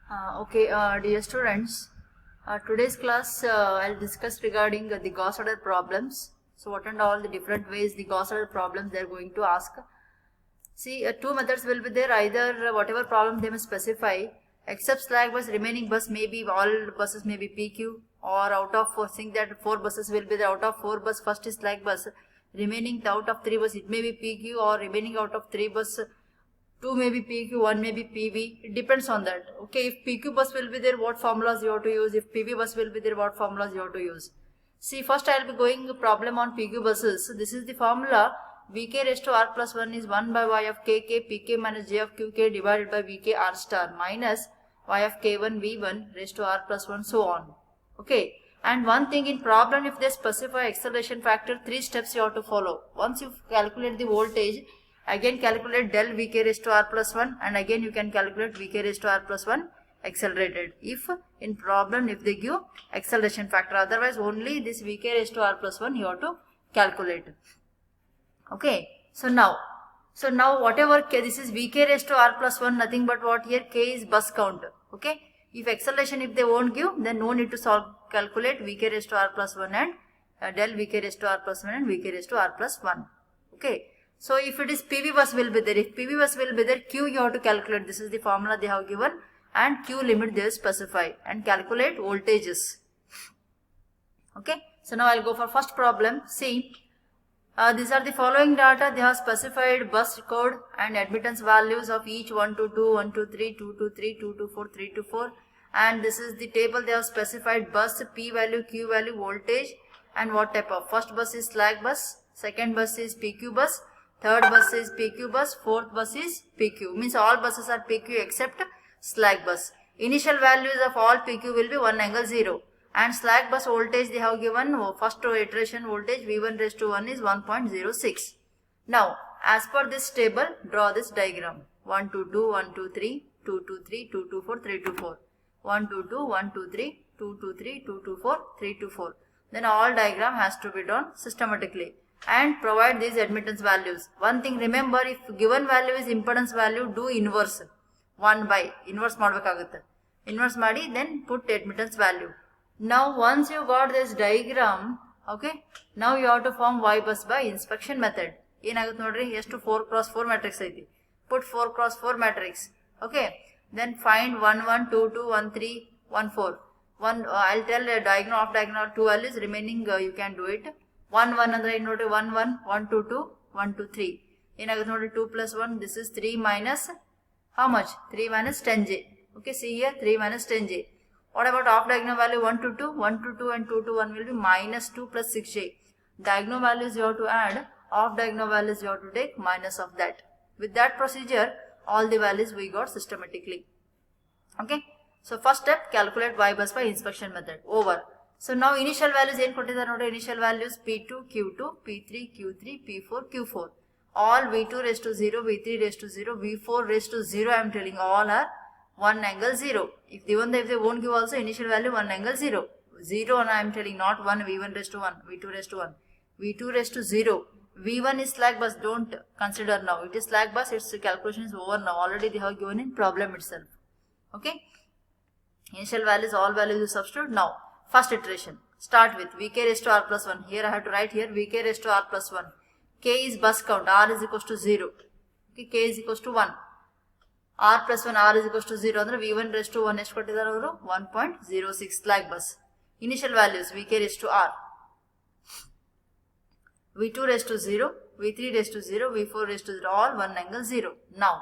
Dear students, today's class I'll discuss regarding the Gauss order problems. So, what and all the different ways the Gauss order problems they are going to ask. See, two methods will be there. Either whatever problem they may specify, except slack bus, remaining bus may be all buses may be PQ, or out of four, think that four buses will be there. Out of four bus, first is slack bus. Remaining out of three bus, it may be PQ, or remaining out of three bus. 2 may be PQ, 1 may be PV, it depends on that. Okay, if PQ bus will be there, what formulas you have to use? If PV bus will be there, what formulas you have to use? See, first I will be going a problem on PQ buses. So this is the formula. Vk raised to r plus 1 is 1 by y of kk pk minus j of qk divided by vk r star minus y of k1 v1 raised to r plus 1, so on. Okay, and one thing in problem, if they specify acceleration factor, 3 steps you have to follow. Once you calculate the voltage, again calculate del Vk raised to r plus 1, and again you can calculate Vk raised to r plus 1 accelerated. If in problem, if they give acceleration factor, otherwise only this Vk raised to r plus 1 you have to calculate. Okay, so now whatever k, this is Vk raised to r plus 1, nothing but what here, k is bus count. Okay, if acceleration if they won't give, then no need to calculate Vk raised to r plus 1 and del Vk raised to r plus 1 and Vk raised to r plus 1. Okay. So if it is PV bus will be there, if PV bus will be there, Q you have to calculate. This is the formula they have given, and Q limit they specify, and calculate voltages. Okay, so now I'll go for first problem. See, these are the following data. They have specified bus code and admittance values of each 1 to 2, 1 to 3, 2 to 3, 2 to 4, 3 to 4, and this is the table. They have specified bus, P value, Q value, voltage, and what type of. First bus is slack bus, second bus is PQ bus, third bus is PQ bus, fourth bus is PQ. Means all buses are PQ except slack bus. Initial values of all PQ will be 1 angle 0. And slack bus voltage they have given, first iteration voltage V1 raised to 1 is 1.06. Now, as per this table, draw this diagram. 1 to 2, 1 to 3, 2 to 3, 2 to 4, 3 to 4. 1 to 2, 1 to 3, 2 to 3, 2 to 4, 3 to 4. Then all diagram has to be drawn systematically. And provide these admittance values. One thing remember, if given value is impedance value, do inverse 1 by inverse madbekagutte. Inverse madi, then put admittance value. Now once you got this diagram, okay, now you have to form Y bus by inspection method. Enagutte nodri, ಎಷ್ಟು 4 cross 4 matrix ಐತಿ. Put 4 cross 4 matrix. Okay, then find 1 1 2 2 1 3 1 4. I'll tell a diagonal of diagonal 2 values, remaining you can do it. 1 1 andre ನೋಡಿ 1 1 1 2 2 1 2 3 ಏನಾಗುತ್ತೆ ನೋಡಿ 2 plus 1, this is 3 minus how much, 3 minus 10j. Okay, see here 3 minus 10j. What about off diagonal value 1 to 2, 1 to 2 and 2 to 1 will be minus 2 plus 6j. Diagonal values you have to add, off diagonal values you have to take minus of that. With that procedure, all the values we got systematically. Okay, so first step, calculate Y bus by inspection method. Over. So now initial values ಏನು ಕೊಟ್ಟಿದ್ದಾರೆ ನೋಡಿ, initial values P2, Q2, P3, Q3, P4, Q4. All V2 raised to 0, V3 raised to 0, V4 raised to 0, I am telling all are 1 angle 0. If they won't give also initial value 1 angle 0. 0 and I am telling not 1, V1 raised to 1, V2 raised to 1, V2 raised to 0. V1 is slack bus, don't consider now. It is slack bus, its calculation is over now. Already they have given in problem itself. Okay. Initial values, all values you substitute now. First iteration, start with Vk raised to r plus 1. Here I have to write here Vk raised to r plus 1. K is bus count, r is equals to 0. Okay, K is equals to 1. R plus 1, r is equals to 0. Andre V1 raised to 1 ಎಷ್ಟು ಕೊಟ್ಟಿದ್ದಾರೆ ಅವರು 1.06 slack bus. Initial values Vk raised to r. V2 raised to 0, V3 raised to 0, V4 raised to 0, all 1 angle 0. Now,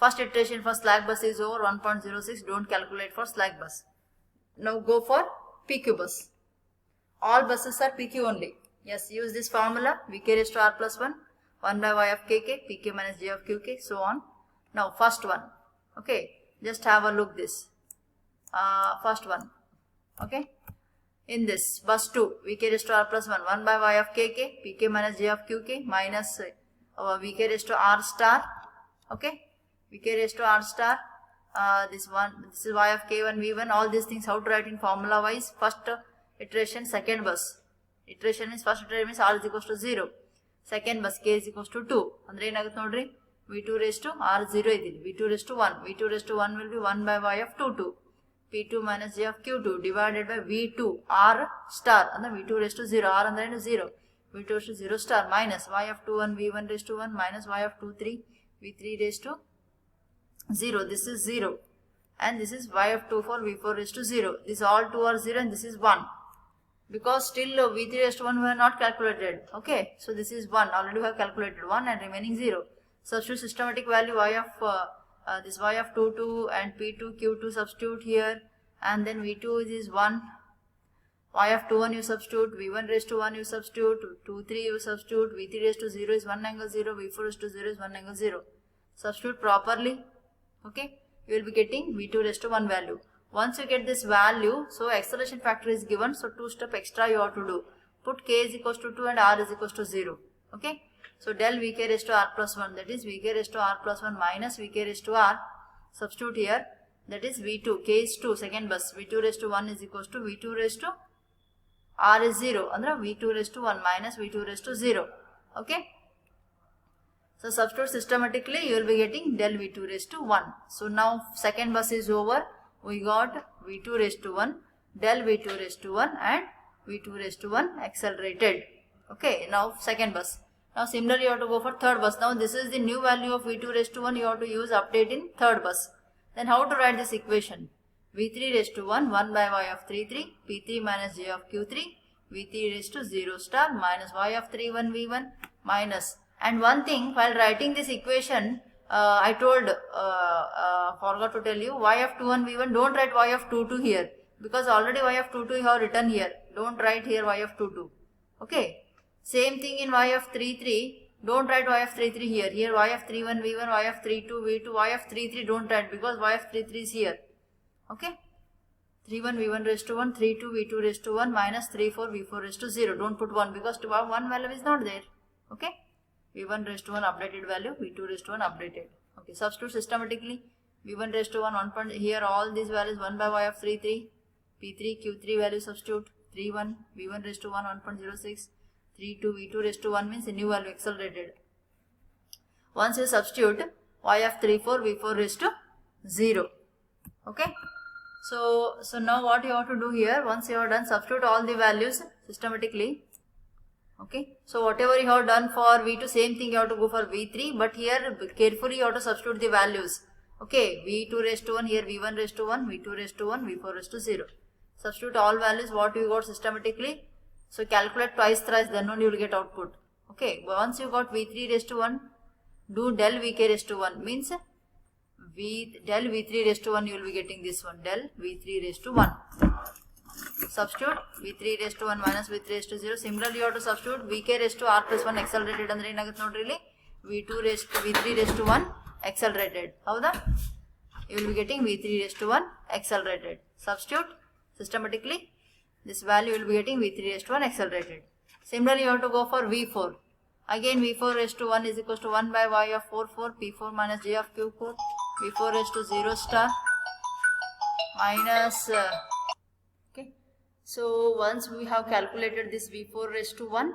first iteration for slack bus is over 1.06. Don't calculate for slack bus. Now go for PQ bus. All buses are PQ only. Yes, use this formula Vk raised to r plus 1, 1 by y of kk, pk minus j of qk, so on. Now first one. Okay, just have a look this. First one. Okay, in this bus 2, Vk raised to r plus 1, 1 by y of kk, pk minus j of qk minus Vk raised to r star. Okay, Vk raised to r star. This is y of k1 v1, all these things how to write in formula wise. First iteration, second bus iteration is, first iteration means r is equals to 0, second bus k is equals to 2 andre ಏನಾಗುತ್ತೆ ನೋಡ್ರಿ v2 raised to r 0 idili, v2 raised to 1, v2 raised to 1 will be 1 by y of 2 2, p2 minus j of q2 divided by v2 r star, and v2 raised to 0, r and 0, v2 raised to 0 star minus y of 2 1 v1 raised to 1 minus y of 2 3 v3 raised to 0, this is 0, and this is y of 2 4 v4 raised to 0, this all 2 are 0 and this is 1, because still v3 raised to 1 we have not calculated. Okay, so this is 1, already we have calculated 1 and remaining 0. Substitute systematic value y of this y of 2 2 and p2 q2 substitute here, and then v2 is 1, y of 2 1 you substitute, v1 raised to 1 you substitute, 2 3 you substitute, v3 raised to 0 is 1 angle 0, v4 raised to 0 is 1 angle 0. Substitute properly. Okay, you will be getting v2 raised to 1 value. Once you get this value, so acceleration factor is given, so 2 step extra you have to do. Put k is equals to 2 and r is equals to 0. Okay, so del vk raised to r plus 1, that is vk raised to r plus 1 minus vk raised to r. Substitute here, that is v2, k is 2, second bus, v2 raised to 1 is equals to v2 raised to r is 0, and v2 raised to 1 minus v2 raised to 0. Okay, so substitute systematically, you will be getting del v2 raised to 1. So now second bus is over. We got v2 raised to 1, del v2 raised to 1 and v2 raised to 1 accelerated. Okay, now second bus. Now similarly you have to go for third bus. Now this is the new value of v2 raised to 1, you have to use update in third bus. Then how to write this equation? v3 raised to 1, 1 by y of 3 3, p3 minus j of q3, v3 raised to 0 star minus y of 3 1 v1 minus. And one thing, while writing this equation, I told, forgot to tell you, y of 2 1 v1, don't write y of 2 2 here, because already y of 2 2 you have written here. Don't write here y of 2 2. Okay. Same thing in y of 3 3, don't write y of 3 3 here. Here y of 3 1 v1, y of 3 2 v2, y of 3 3 don't write, because y of 3 3 is here. Okay. 3 1 v1 raised to 1, 3 2 v2 raised to 1 minus 3 4 v4 raised to 0. Don't put 1, because 1 value is not there. Okay. v1 raised to 1 updated value, v2 raised to 1 updated. Okay, substitute systematically, v1 raised to 1, 1 point, here all these values 1 by y of 3 3, p3 q3 value substitute, 3 1, v1 raised to 1, 1.06, 3 2 v2 raised to 1 means a new value accelerated. Once you substitute, y of 3 4 v4 raised to 0. Okay, so now what you have to do here, once you have done, substitute all the values systematically. Okay, so whatever you have done for v2, same thing you have to go for v3, but here carefully you have to substitute the values. Okay, v2 raised to 1, here v1 raised to 1, v2 raised to 1, v4 raised to 0. Substitute all values what you got systematically. So calculate twice thrice, then only you will get output. Okay, once you got v3 raised to 1, do del vk raised to 1, means del v3 raised to 1 you will be getting this one, del v3 raised to 1. Substitute v3 raised to 1 minus v3 raised to 0. Similarly, you have to substitute vk raised to r plus 1 accelerated andre ಏನಾಗುತ್ತೆ ನೋಡ್ರಿ, v3 raised to 1 accelerated. ಹೌದಾ? You will be getting v3 raised to 1 accelerated. Substitute systematically, this value you will be getting v3 raised to 1 accelerated. Similarly, you have to go for v4. Again v4 raised to 1 is equals to 1 by y of 4 4, p4 minus j of q4, v4 raised to 0 star minus okay. So once we have calculated this v4 raised to 1,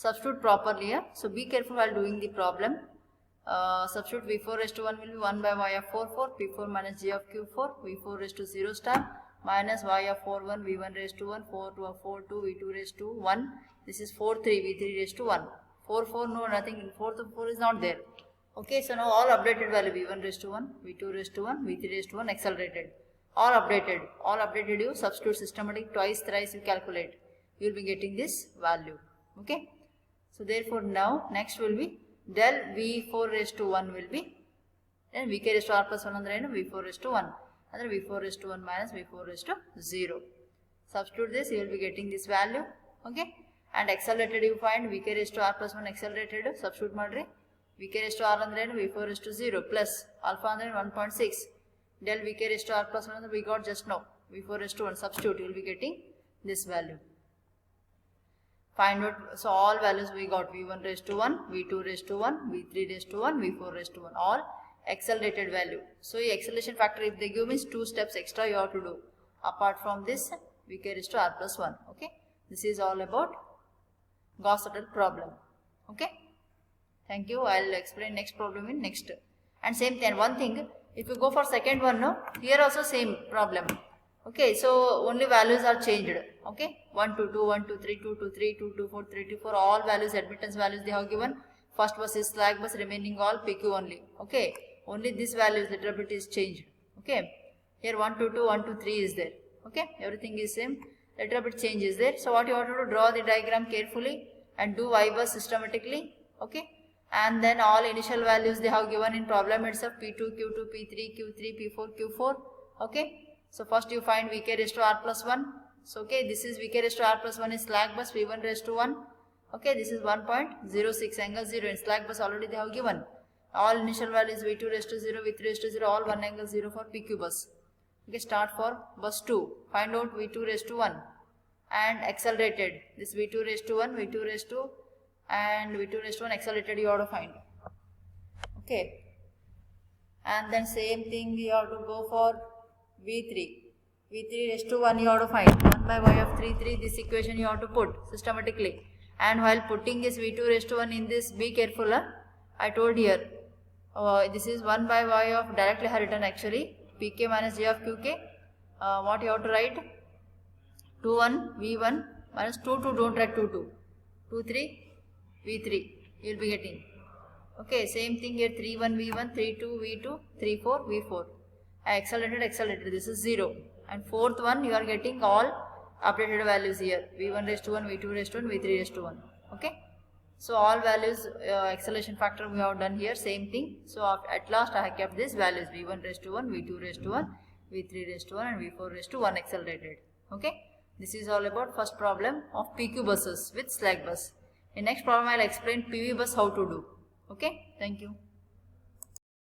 substitute properly here. So be careful while doing the problem. Substitute v4 raised to 1 will be 1 by y of 4 4, p4 minus j of q4, v4 raised to 0 star minus y of 4 1, v1 raised to 1, 4 2 4 2, v2 raised to 1. This is 4 3, v3 raised to 1. 4 4 no, nothing, 4 to 4 is not there. Okay, so now all updated value, v1 raised to 1, v2 raised to 1, v3 raised to 1 accelerated. All updated you substitute systematic twice thrice you calculate, you will be getting this value. Okay, so therefore now next will be del v4 raised to 1 will be, then vk raised to r plus 1 andre v4 raised to 1, and v4 raised to 1 minus v4 raised to 0. Substitute this, you will be getting this value. Okay, and accelerated you find vk raised to r plus 1 accelerated substitute madri, vk raised to r andre v4 raised to 0 plus alpha andre 1.6, del vk raised to r plus 1 we got just now, v4 raised to 1, substitute, you will be getting this value. Find out, so all values we got, v1 raised to 1, v2 raised to 1, v3 raised to 1, v4 raised to 1, all accelerated value. So acceleration factor if they give means 2 steps extra you have to do apart from this vk raised to r plus 1. Okay, this is all about Gauss-Seidel problem. Okay, Thank you. I'll explain next problem in next. And same thing, one thing, if you go for second one, no, here also same problem. Okay, so only values are changed. Okay, 1 to 2, 1 to 3, 2 to 3, 2 to 4, 3 to 4, all values, admittance values they have given. First bus is slack bus, remaining all PQ only. Okay, only this values little bit is changed. Okay, here 1 to 2, 1 to 3 is there. Okay, everything is same, little bit change is there. So what you have to do, draw the diagram carefully and do Y bus systematically. Okay, and then all initial values they have given in problem itself, P2, Q2, P3, Q3, P4, Q4. Okay, so first you find Vk raised to R plus 1. So okay, this is Vk raised to R plus 1 is slack bus, V1 raised to 1. Okay, this is 1.06 angle 0 in slack bus already they have given. All initial values V2 raised to 0, V3 raised to 0, all 1 angle 0 for PQ bus. Okay, start for bus 2. Find out V2 raised to 1 and accelerated. This V2 raised to 1, V2 raised to and V2 raised to 1 accelerated you have to find. Okay, and then same thing you have to go for V3. V3 raised to 1 you have to find. 1 by y of 3, this equation you have to put systematically. And while putting this V2 raised to 1 in this, be careful. I told here, this is 1 by y of directly written actually. Pk minus j of qk. What you have to write? 2 1 v1 minus 2 2, don't write 2 2. 2 3 v3 you will be getting. Okay, same thing here, 3 1 v1, 3 2 v2, 3 4 v4. Accelerated, this is 0. And fourth one you are getting all updated values here, v1 raised to 1, v2 raised to 1, v3 raised to 1. Okay, so all values acceleration factor we have done here, same thing. So at last I have kept these values, v1 raised to 1, v2 raised to 1, v3 raised to 1 and v4 raised to 1 accelerated. Okay, this is all about first problem of PQ buses with slack bus. In next problem I will explain PV bus how to do. Okay, thank you.